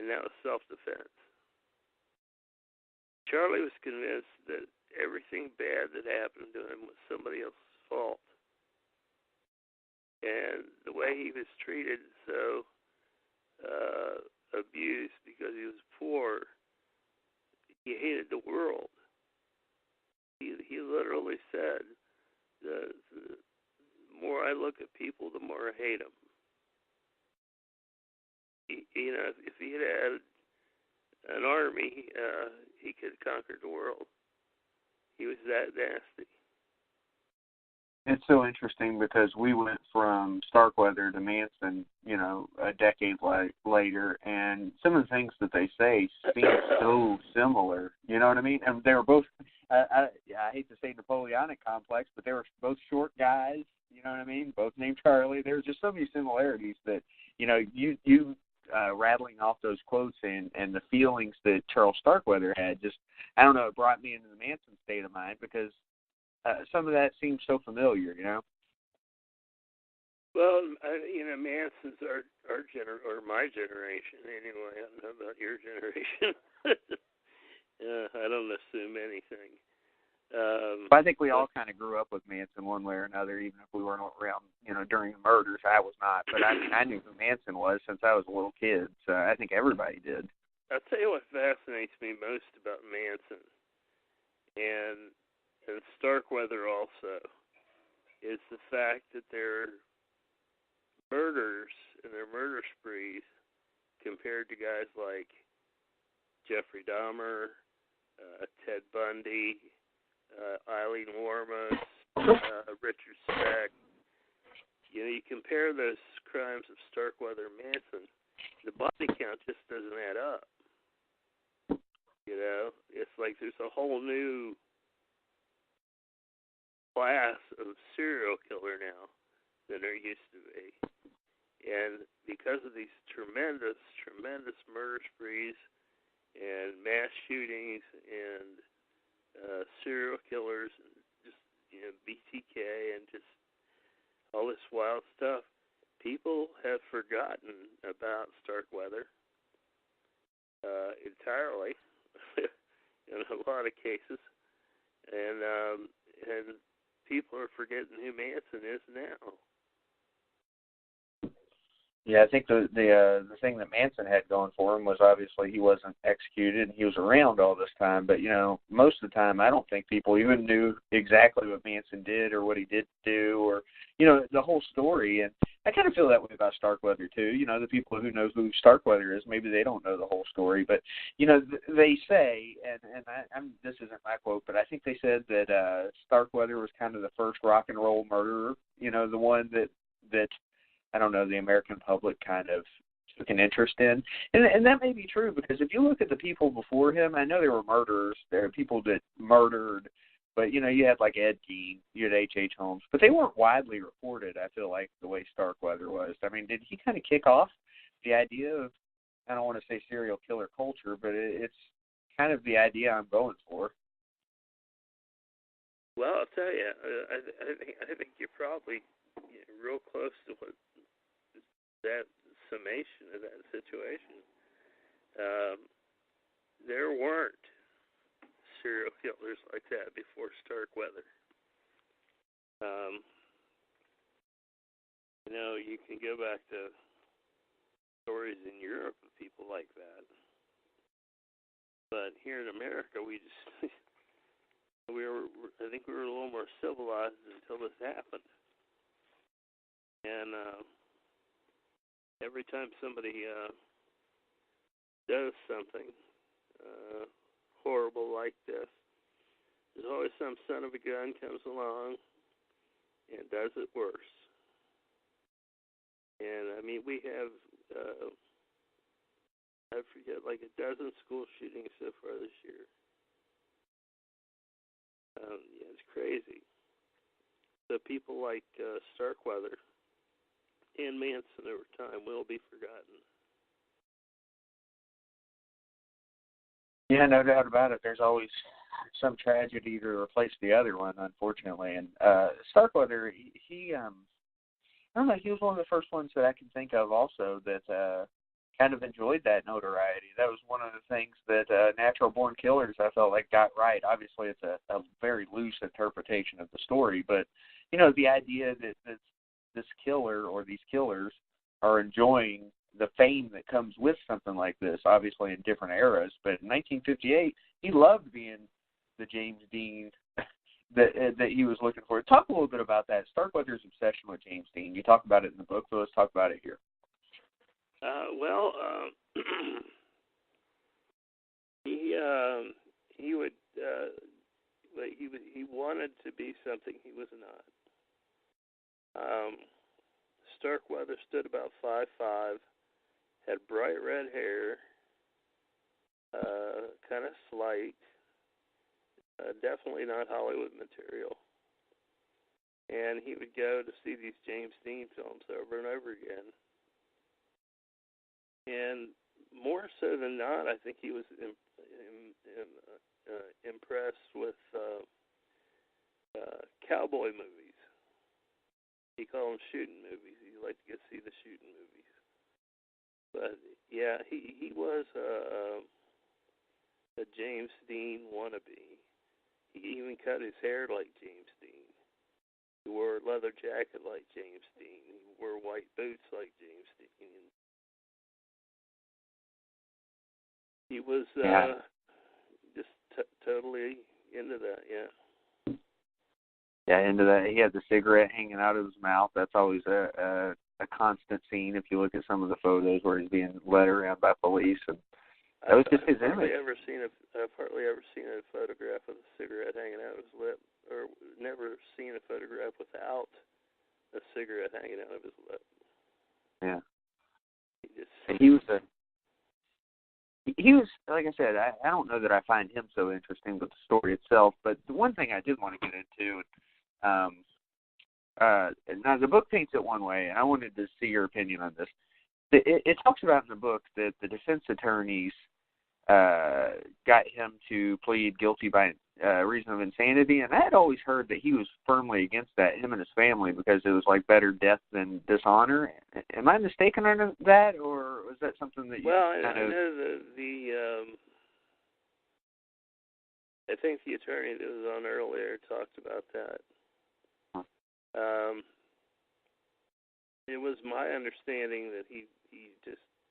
and that was self-defense. Charlie was convinced that everything bad that happened to him was somebody else's fault. And the way he was treated, so abused because he was poor, he hated the world. He literally said, the more I look at people, the more I hate them. If he had an army, he could have conquered the world. He was that nasty. It's so interesting because we went from Starkweather to Manson, a decade later, and some of the things that they say seem so similar. You know what I mean? And they were both, I hate to say Napoleonic complex, but they were both short guys. You know what I mean? Both named Charlie. There's just so many similarities that, you rattling off those quotes and the feelings that Charles Starkweather had, just, I don't know, it brought me into the Manson state of mind because some of that seems so familiar, Well, Manson's our or my generation anyway. I don't know about your generation. I don't assume anything. I think we all kind of grew up with Manson one way or another, even if we weren't around, during the murders. I was not, but I knew who Manson was since I was a little kid, so I think everybody did. I'll tell you what fascinates me most about Manson and Starkweather also is the fact that their murders and their murder sprees compared to guys like Jeffrey Dahmer, Ted Bundy, Eileen Warmos, Richard Speck. You compare those crimes of Starkweather and Manson, the body count just doesn't add up. It's like there's a whole new class of serial killer now than there used to be. And because of these tremendous murder sprees and mass shootings and serial killers and just, BTK and just all this wild stuff, people have forgotten about Starkweather entirely in a lot of cases. And people are forgetting who Manson is now. Yeah, I think the thing that Manson had going for him was obviously he wasn't executed and he was around all this time. But, most of the time I don't think people even knew exactly what Manson did or what he did do or, the whole story. And I kind of feel that way about Starkweather, too. The people who know who Starkweather is, maybe they don't know the whole story. But, they say, and this isn't my quote, but I think they said that Starkweather was kind of the first rock and roll murderer, the one that I don't know, the American public kind of took an interest in. And that may be true because if you look at the people before him, I know there were murderers. There are people that murdered, but, you had like Ed Gein, you had H.H. Holmes, but they weren't widely reported, I feel like, the way Starkweather was. I mean, did he kind of kick off the idea of, I don't want to say serial killer culture, but it's kind of the idea I'm going for. Well, I'll tell you, I think you're probably real close to what that summation of that situation. There weren't serial killers like that before Starkweather. You can go back to stories in Europe of people like that. But here in America, I think we were a little more civilized until this happened. And every time somebody does something horrible like this, there's always some son of a gun comes along and does it worse. And I mean, we have I forget, like a dozen school shootings so far this year. It's crazy. So people like Starkweather and Manson over time will be forgotten. Yeah, no doubt about it. There's always some tragedy to replace the other one, unfortunately. And Starkweather, he I don't know, he was one of the first ones that I can think of also that kind of enjoyed that notoriety. That was one of the things that Natural Born Killers, I felt like, got right. Obviously, it's a very loose interpretation of the story, but, you know, the idea that this killer or these killers are enjoying the fame that comes with something like this, obviously in different eras. But in 1958, he loved being the James Dean that he was looking for. Talk a little bit about that, Starkweather's obsession with James Dean. You talk about it in the book, but let's talk about it here. Well, he would, but he wanted to be something he was not. Starkweather stood about 5'5", had bright red hair, kind of slight, definitely not Hollywood material. And he would go to see these James Dean films over and over again. And more so than not, I think he was impressed with cowboy movies. He called them shooting movies. He liked to go see the shooting movies. But yeah, he was a James Dean wannabe. He even cut his hair like James Dean. He wore a leather jacket like James Dean. He wore white boots like James Dean. He was just totally into that, yeah. Yeah, into that. He had the cigarette hanging out of his mouth. That's always a constant scene if you look at some of the photos where he's being led around by police. And that was just his image. I've hardly ever seen a photograph of a cigarette hanging out of his lip, or never seen a photograph without a cigarette hanging out of his lip. Yeah. He was, like I said, I don't know that I find him so interesting with the story itself, but the one thing I did want to get into, now the book paints it one way, and I wanted to see your opinion on this. It talks about in the book that the defense attorneys got him to plead guilty by reason of insanity, and I had always heard that he was firmly against that, him and his family, because it was like better death than dishonor. Am I mistaken on that, or was that something that you kind of... I know I think the attorney that was on earlier talked about that. It was my understanding that he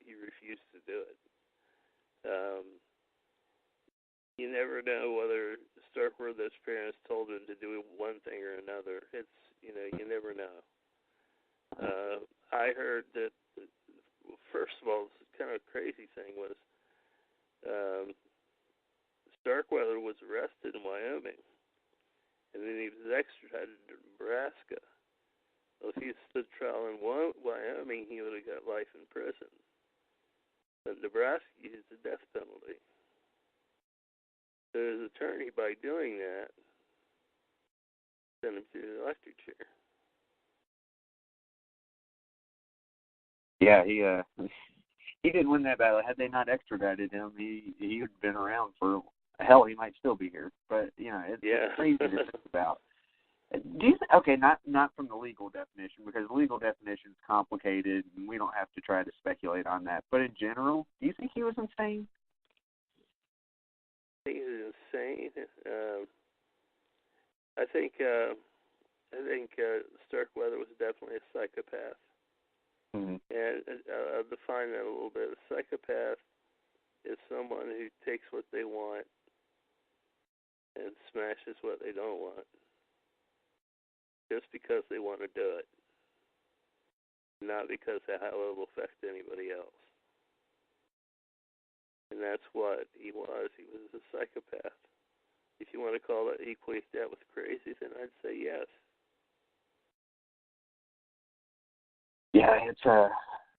refused to do it. You never know whether Starkweather's parents told him to do one thing or another. It's, you never know. I heard that, first of all, the kind of crazy thing was Starkweather was arrested in Wyoming, and then he was extradited to Nebraska. Well, if he had stood trial in Wyoming, he would have got life in prison. But Nebraska used the death penalty. So his attorney, by doing that, sent him to the electric chair. Yeah, he didn't win that battle. Had they not extradited him, he would have been around for... Hell, he might still be here. But, it's crazy to think about. Do you not from the legal definition, because the legal definition is complicated, and we don't have to try to speculate on that. But in general, do you think he was insane? I think he was insane. I think Starkweather was definitely a psychopath. Mm-hmm. And I'll define that a little bit. A psychopath is someone who takes what they want and smashes what they don't want, just because they want to do it, not because of how it will affect anybody else. And that's what he was. He was a psychopath. If you want to equate that with crazy, then I'd say yes. Yeah,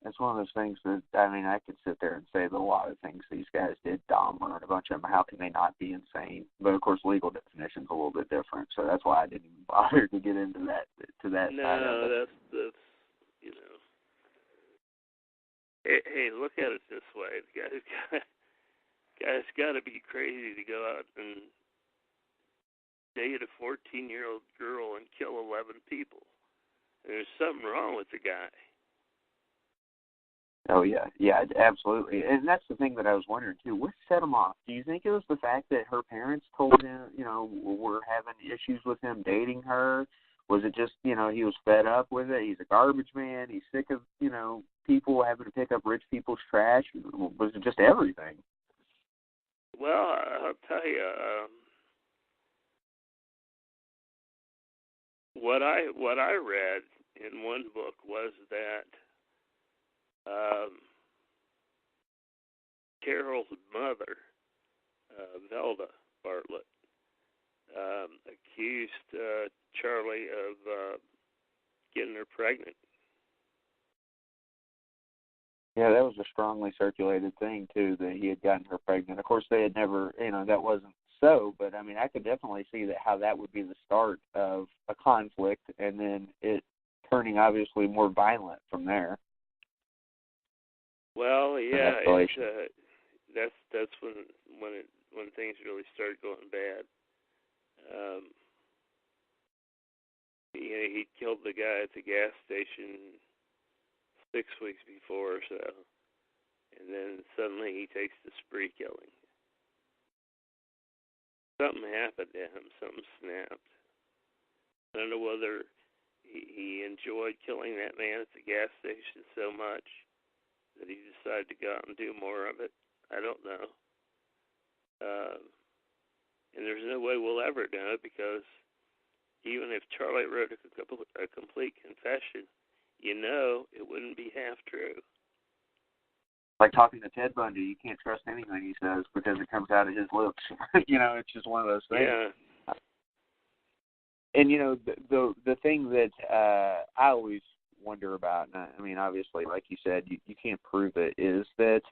it's one of those things that, I could sit there and say that a lot of things these guys did, Dahmer and a bunch of them, how can they not be insane? But, of course, legal definition's a little bit different, so that's why I didn't even bother to get into that, to that side of it. That's Hey, look at it this way. The guy's got to be crazy to go out and date a 14-year-old girl and kill 11 people. And there's something wrong with the guy. Oh, yeah, absolutely. And that's the thing that I was wondering, too. What set him off? Do you think it was the fact that her parents told him, were having issues with him dating her? Was it just, he was fed up with it? He's a garbage man. He's sick of, people having to pick up rich people's trash. Was it just everything? Well, I'll tell you, what I read in one book was that Carol's mother, Velda Bartlett, accused Charlie of getting her pregnant. Yeah, that was a strongly circulated thing, too, that he had gotten her pregnant. Of course, they had never, that wasn't so, but, I mean, I could definitely see how that would be the start of a conflict, and then it turning, obviously, more violent from there. Well, yeah, that's when things really started going bad. He killed the guy at the gas station 6 weeks before or so, and then suddenly he takes to spree killing. Something happened to him. Something snapped. I don't know whether he enjoyed killing that man at the gas station so much that he decided to go out and do more of it. I don't know. And there's no way we'll ever know, because even if Charlie wrote a complete confession, it wouldn't be half true. Like talking to Ted Bundy, you can't trust anything he says because it comes out of his lips. It's just one of those things. Yeah. And, the thing that I always wonder about, and I mean, obviously, like you said, you can't prove it, is that,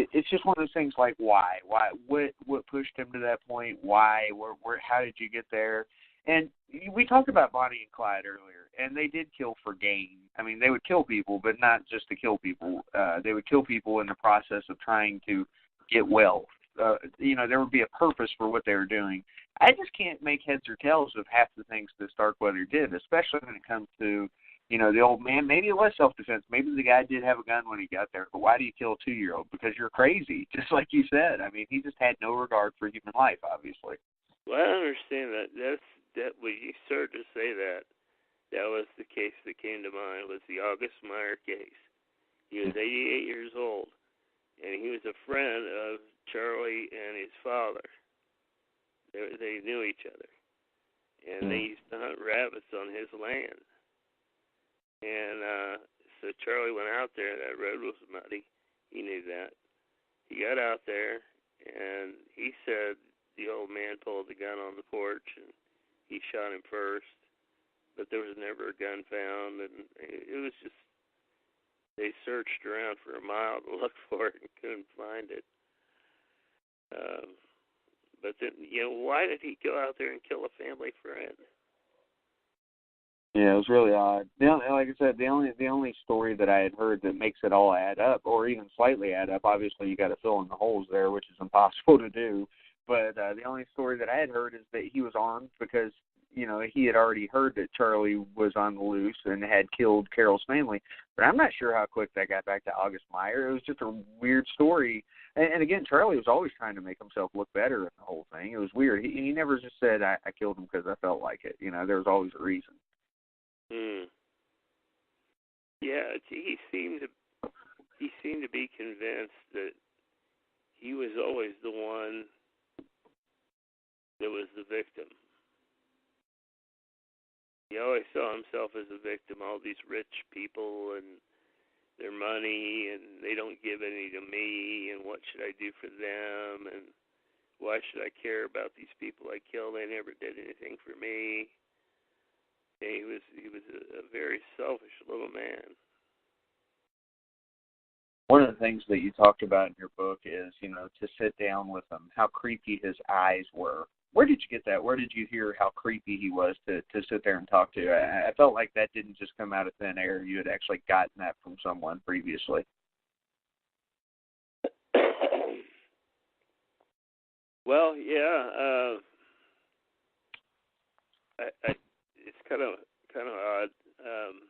it's just one of those things like why? What pushed him to that point? Why? Where? How did you get there? And we talked about Bonnie and Clyde earlier, and they did kill for gain. I mean, they would kill people, but not just to kill people. They would kill people in the process of trying to get wealth. There would be a purpose for what they were doing. I just can't make heads or tails of half the things that Starkweather did, especially when it comes to, the old man. Maybe it was self-defense. Maybe the guy did have a gun when he got there, but why do you kill a 2-year-old? Because you're crazy, just like you said. I mean, he just had no regard for human life, obviously. Well, I understand that. That when you started to say that was the case that came to mind, was the August Meyer case. He was 88 years old, and he was a friend of Charlie and his father. They knew each other, and they used to hunt rabbits on his land. And so Charlie went out there. That road was muddy. He knew that. He got out there, and he said the old man pulled the gun on the porch, and he shot him first. But there was never a gun found, and it was just, they searched around for a mile to look for it and couldn't find it. But then, why did he go out there and kill a family friend? Yeah, it was really odd. Like I said, the only story that I had heard that makes it all add up, or even slightly add up, obviously you got to fill in the holes there, which is impossible to do. But the only story that I had heard is that he was armed because, he had already heard that Charlie was on the loose and had killed Carol's family. But I'm not sure how quick that got back to August Meyer. It was just a weird story. And again, Charlie was always trying to make himself look better in the whole thing. It was weird. He never just said, I killed him because I felt like it. There was always a reason. Yeah, he seemed to be convinced that he was always the one that was the victim. He always saw himself as a victim. All these rich people and their money, and they don't give any to me, and what should I do for them, and why should I care about these people I killed? They never did anything for me. And he was a very selfish little man. One of the things that you talked about in your book is, to sit down with him, how creepy his eyes were. Where did you get that? Where did you hear how creepy he was to sit there and talk to? I felt like that didn't just come out of thin air. You had actually gotten that from someone previously. Well, yeah. It's kind of kind of odd.